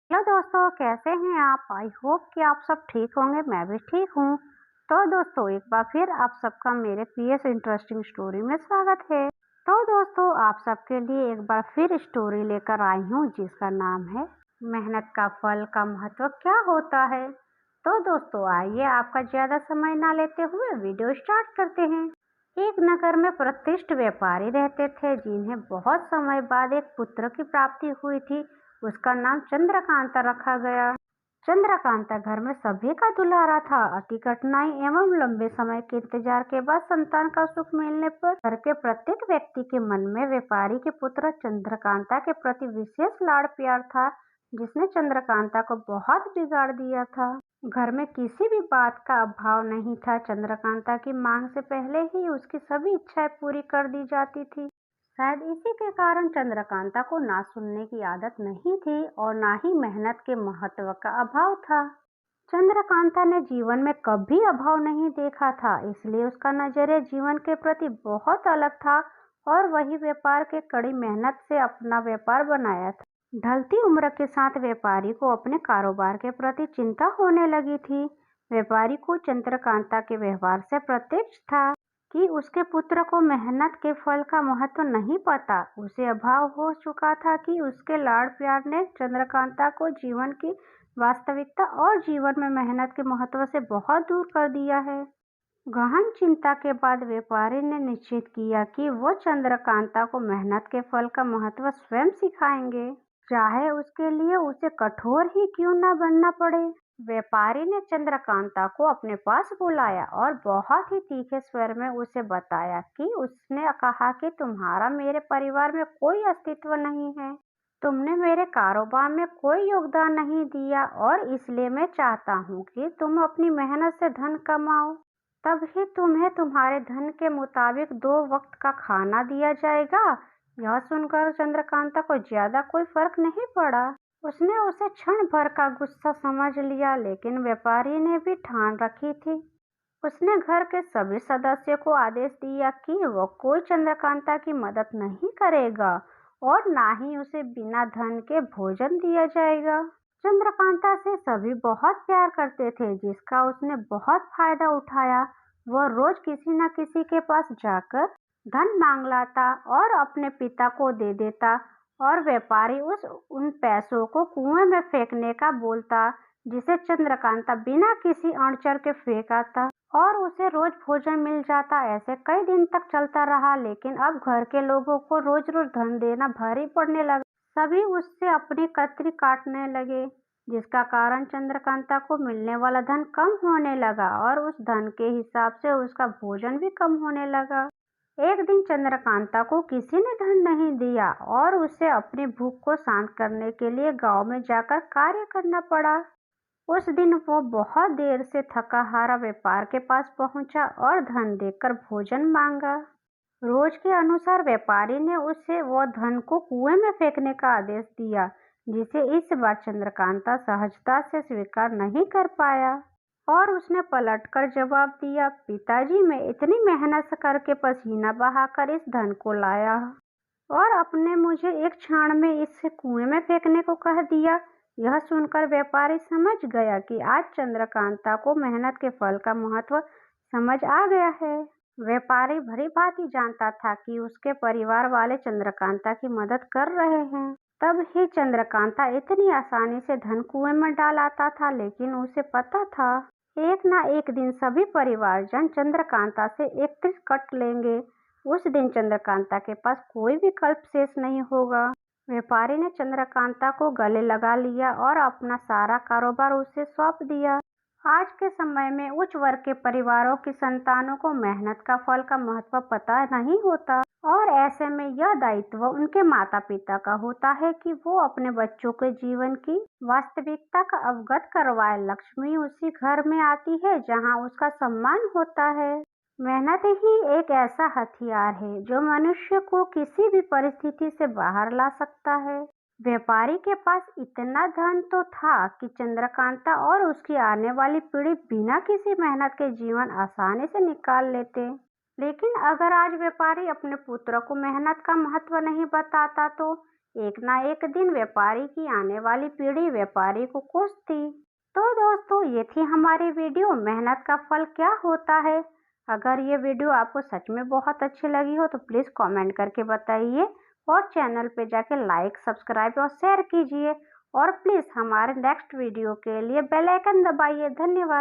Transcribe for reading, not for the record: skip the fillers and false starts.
Hello दोस्तों, कैसे हैं आप? आई होप कि आप सब ठीक होंगे। मैं भी ठीक हूँ। तो दोस्तों, एक बार फिर आप सबका मेरे पीएस इंटरेस्टिंग स्टोरी में स्वागत है। तो दोस्तों, आप सबके लिए एक बार फिर स्टोरी लेकर आई हूँ जिसका नाम है मेहनत का फल का महत्व क्या होता है। तो दोस्तों, आइए आपका ज्यादा समय ना लेते हुए वीडियो स्टार्ट करते हैं। एक नगर में प्रतिष्ठित व्यापारी रहते थे जिन्हें बहुत समय बाद एक पुत्र की प्राप्ति हुई थी। उसका नाम चंद्रकांता रखा गया। चंद्रकांता घर में सभी का दुलारा था। अति कठिनाई एवं लंबे समय के इंतजार के बाद संतान का सुख मिलने पर घर के प्रत्येक व्यक्ति के मन में व्यापारी के पुत्र चंद्रकांता के प्रति विशेष लाड़ प्यार था, जिसने चंद्रकांता को बहुत बिगाड़ दिया था। घर में किसी भी बात का अभाव नहीं था। चंद्रकांता की मांग से पहले ही उसकी सभी इच्छाएं पूरी कर दी जाती थी। शायद इसी के कारण चंद्रकांता को ना सुनने की आदत नहीं थी और ना ही मेहनत के महत्व का अभाव था। चंद्रकांता ने जीवन में कभी अभाव नहीं देखा था, इसलिए उसका नजरिया जीवन के प्रति बहुत अलग था और वही व्यापार के कड़ी मेहनत से अपना व्यापार बनाया था। ढलती उम्र के साथ व्यापारी को अपने कारोबार के प्रति चिंता होने लगी थी। व्यापारी को चंद्रकांता के व्यवहार से प्रत्यक्ष था कि उसके पुत्र को मेहनत के फल का महत्व नहीं पता। उसे अभाव हो चुका था कि उसके लाड़ प्यार ने चंद्रकांता को जीवन की वास्तविकता और जीवन में मेहनत के महत्व से बहुत दूर कर दिया है। गहन चिंता के बाद व्यापारी ने निश्चित किया कि वो चंद्रकांता को मेहनत के फल का महत्व स्वयं सिखाएंगे, चाहे उसके लिए उसे कठोर ही क्यों न बनना पड़े। व्यापारी ने चंद्रकांता को अपने पास बुलाया और बहुत ही तीखे स्वर में उसे बताया कि उसने कहा कि तुम्हारा मेरे परिवार में कोई अस्तित्व नहीं है। तुमने मेरे कारोबार में कोई योगदान नहीं दिया और इसलिए मैं चाहता हूँ कि तुम अपनी मेहनत से धन कमाओ। तब ही तुम्हें तुम्हारे धन के मुताबिक 2 वक्त का खाना दिया जाएगा। यह सुनकर चंद्रकांता को ज्यादा कोई फर्क नहीं पड़ा। उसने उसे क्षण भर का गुस्सा समझ लिया, लेकिन व्यापारी ने भी ठान रखी थी। उसने घर के सभी सदस्यों को आदेश दिया कि वो कोई चंद्रकांता की मदद नहीं करेगा और ना ही उसे बिना धन के भोजन दिया जाएगा। चंद्रकांता से सभी बहुत प्यार करते थे, जिसका उसने बहुत फायदा उठाया। वह रोज किसी न किसी के पास जाकर धन मांग लाता और अपने पिता को दे देता और व्यापारी उस उन पैसों को कुएं में फेंकने का बोलता, जिसे चंद्रकांता बिना किसी अड़चन के फेंक आता और उसे रोज भोजन मिल जाता। ऐसे कई दिन तक चलता रहा, लेकिन अब घर के लोगों को रोज रोज धन देना भारी पड़ने लगा। सभी उससे अपनी कतरी काटने लगे, जिसका कारण चंद्रकांता को मिलने वाला धन कम होने लगा और उस धन के हिसाब से उसका भोजन भी कम होने लगा। एक दिन चंद्रकांता को किसी ने धन नहीं दिया और उसे अपनी भूख को शांत करने के लिए गांव में जाकर कार्य करना पड़ा। उस दिन वो बहुत देर से थका हारा व्यापार के पास पहुंचा और धन देकर भोजन मांगा। रोज के अनुसार व्यापारी ने उसे वो धन को कुएं में फेंकने का आदेश दिया, जिसे इस बार चंद्रकांता सहजता से स्वीकार नहीं कर पाया और उसने पलटकर जवाब दिया, पिताजी, मैं इतनी मेहनत करके पसीना बहाकर इस धन को लाया और आपने मुझे एक क्षण में इसे कुएं में फेंकने को कह दिया। यह सुनकर व्यापारी समझ गया कि आज चंद्रकांता को मेहनत के फल का महत्व समझ आ गया है। व्यापारी भली भांति जानता था कि उसके परिवार वाले चंद्रकांता की मदद कर रहे हैं। तब ही चंद्रकांता इतनी आसानी से धन कुएं में डाल आता था, लेकिन उसे पता था एक ना एक दिन सभी परिवारजन चंद्रकांता से एक तीर कट लेंगे। उस दिन चंद्रकांता के पास कोई विकल्प शेष नहीं होगा। व्यापारी ने चंद्रकांता को गले लगा लिया और अपना सारा कारोबार उसे सौंप दिया। आज के समय में उच्च वर्ग के परिवारों की संतानों को मेहनत का फल का महत्व पता नहीं होता और ऐसे में यह दायित्व उनके माता पिता का होता है कि वो अपने बच्चों के जीवन की वास्तविकता का अवगत करवाए। लक्ष्मी उसी घर में आती है जहाँ उसका सम्मान होता है। मेहनत ही एक ऐसा हथियार है जो मनुष्य को किसी भी परिस्थिति से बाहर ला सकता है। व्यापारी के पास इतना धन तो था कि चंद्रकांता और उसकी आने वाली पीढ़ी बिना किसी मेहनत के जीवन आसानी से निकाल लेते। लेकिन अगर आज व्यापारी अपने पुत्र को मेहनत का महत्व नहीं बताता तो एक ना एक दिन व्यापारी की आने वाली पीढ़ी व्यापारी को कोसती। तो दोस्तों ये थी हमारी वीडियो मेहनत का फल क्या होता है। अगर ये वीडियो आपको सच में बहुत अच्छी लगी हो तो प्लीज़ कमेंट करके बताइए और चैनल पे जाके लाइक सब्सक्राइब और शेयर कीजिए और प्लीज़ हमारे नेक्स्ट वीडियो के लिए बेल आइकन दबाइए। धन्यवाद।